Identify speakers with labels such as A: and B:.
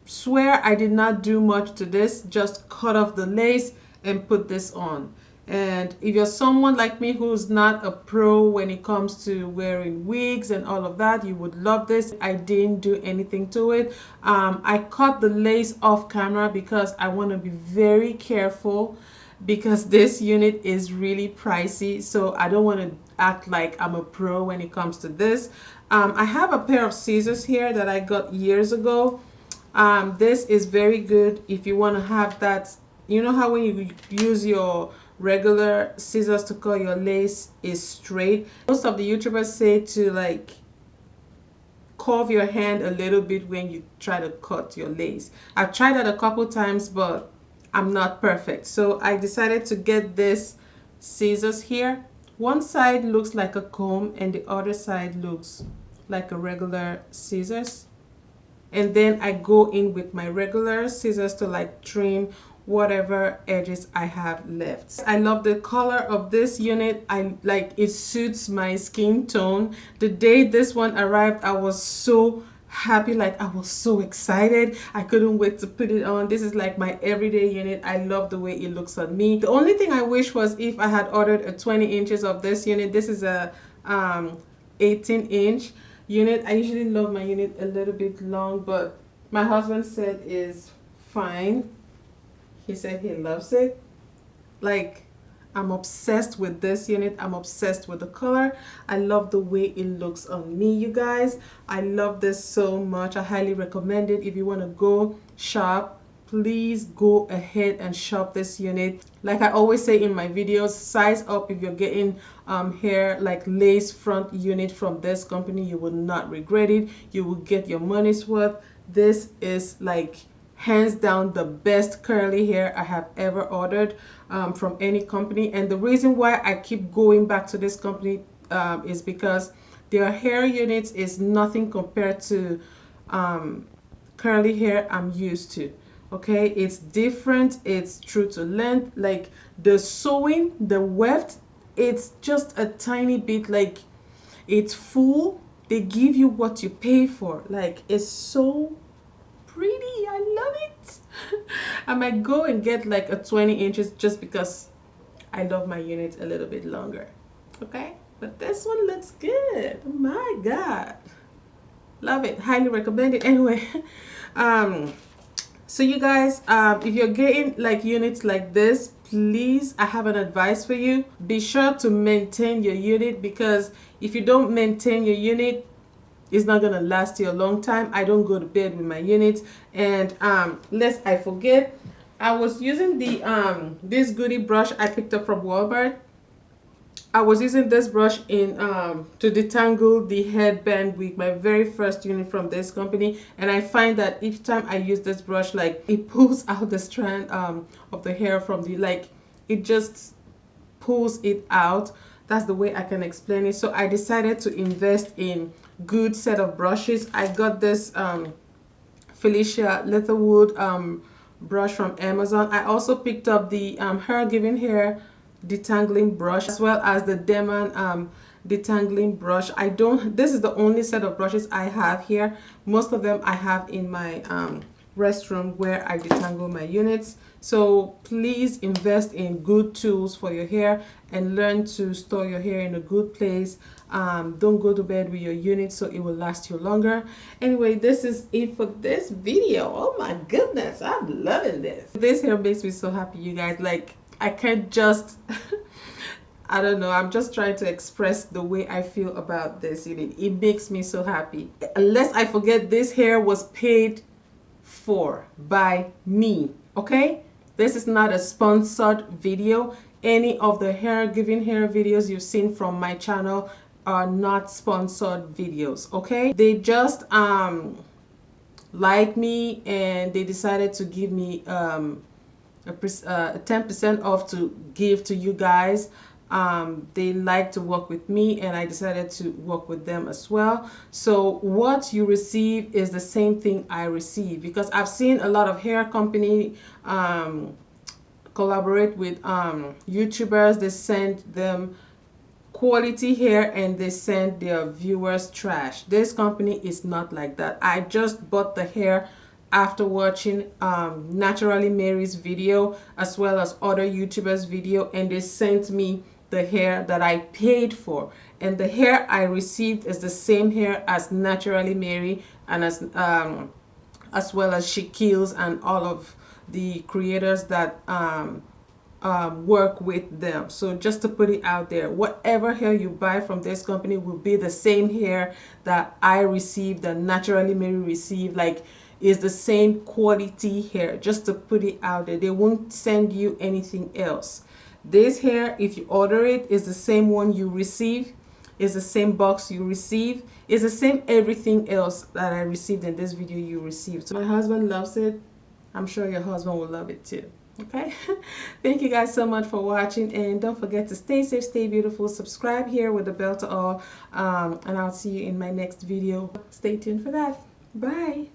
A: swear I did not do much to this, just cut off the lace and put this on. And if you're someone like me who's not a pro when it comes to wearing wigs and all of that, you would love this. I didn't do anything to it. I cut the lace off camera because I want to be very careful, because this unit is really pricey, so I don't want to act like I'm a pro when it comes to this. I have a pair of scissors here that I got years ago. This is very good if you want to have that, you know how when you use your regular scissors to cut your lace is straight. Most of the YouTubers say to like curve your hand a little bit when you try to cut your lace. I've tried that a couple times, but I'm not perfect. So I decided to get this scissors here. One side looks like a comb and the other side looks like a regular scissors. And then I go in with my regular scissors to like trim whatever edges I have left. I love the color of this unit. I like it, suits my skin tone. The day this one arrived, I was so happy, like I was so excited. I couldn't wait to put it on. This is like my everyday unit. I love the way it looks on me. The only thing I wish was if I had ordered a 20 inches of this unit. This is a 18-inch unit. I usually love my unit a little bit long, but my husband said is fine. He said he loves it. Like, I'm obsessed with this unit. I'm obsessed with the color. I love the way it looks on me, you guys. I love this so much. I highly recommend it. If you want to go shop, please go ahead and shop this unit. Like I always say in my videos, size up if you're getting hair like lace front unit from this company. You will not regret it. You will get your money's worth. This is like hands down the best curly hair I have ever ordered from any company. And the reason why I keep going back to this company is because their hair units is nothing compared to curly hair I'm used to. Okay, it's different, it's true to length, like the sewing, the weft, it's just a tiny bit, like it's full. They give you what you pay for. Like, it's so pretty. I love it. I might go and get like a 20 inches just because I love my unit a little bit longer. Okay, but this one looks good. Oh my god, love it, highly recommend it. Anyway, so you guys, if you're getting like units like this, please, I have an advice for you. Be sure to maintain your unit, because if you don't maintain your unit, it's not gonna last you a long time. I don't go to bed with my units. And lest I forget, I was using the this goodie brush I picked up from Walmart. I was using this brush in to detangle the headband with my very first unit from this company, and I find that each time I use this brush, like it pulls out the strand of the hair from the, like it just pulls it out. That's the way I can explain it. So I decided to invest in good set of brushes. I got this Felicia Leatherwood brush from Amazon. I also picked up the Hergivenhair detangling brush, as well as the Demon detangling brush. This is the only set of brushes I have here. Most of them I have in my restroom where I detangle my units. So please invest in good tools for your hair and learn to store your hair in a good place. Don't go to bed with your unit, so it will last you longer. Anyway, this is it for this video. Oh my goodness, I'm loving this. This hair makes me so happy, you guys. Like, I can't just I don't know, I'm just trying to express the way I feel about this unit. It makes me so happy. Unless I forget, this hair was paid for by me. Okay, this is not a sponsored video. Any of the Hergivenhair videos you've seen from my channel are not sponsored videos. Okay, they just like me, and they decided to give me a 10% off to give to you guys. They like to work with me, and I decided to work with them as well. So what you receive is the same thing I receive, because I've seen a lot of hair company collaborate with YouTubers. They send them quality hair and they send their viewers trash. This company is not like that. I just bought the hair after watching Naturally Mary's video as well as other YouTubers video, and they sent me the hair that I paid for, and the hair I received is the same hair as Naturally Mary and as well as Shaquille's and all of the creators that work with them. So just to put it out there, whatever hair you buy from this company will be the same hair that I received, that Naturally Mary received, like is the same quality hair. Just to put it out there, they won't send you anything else. This hair, if you order it, is the same one you receive, is the same box you receive, is the same everything else that I received in this video you received. So my husband loves it. I'm sure your husband will love it too. Okay. Thank you guys so much for watching, and don't forget to stay safe, stay beautiful, subscribe here with the bell to all, and I'll see you in my next video. Stay tuned for that. Bye.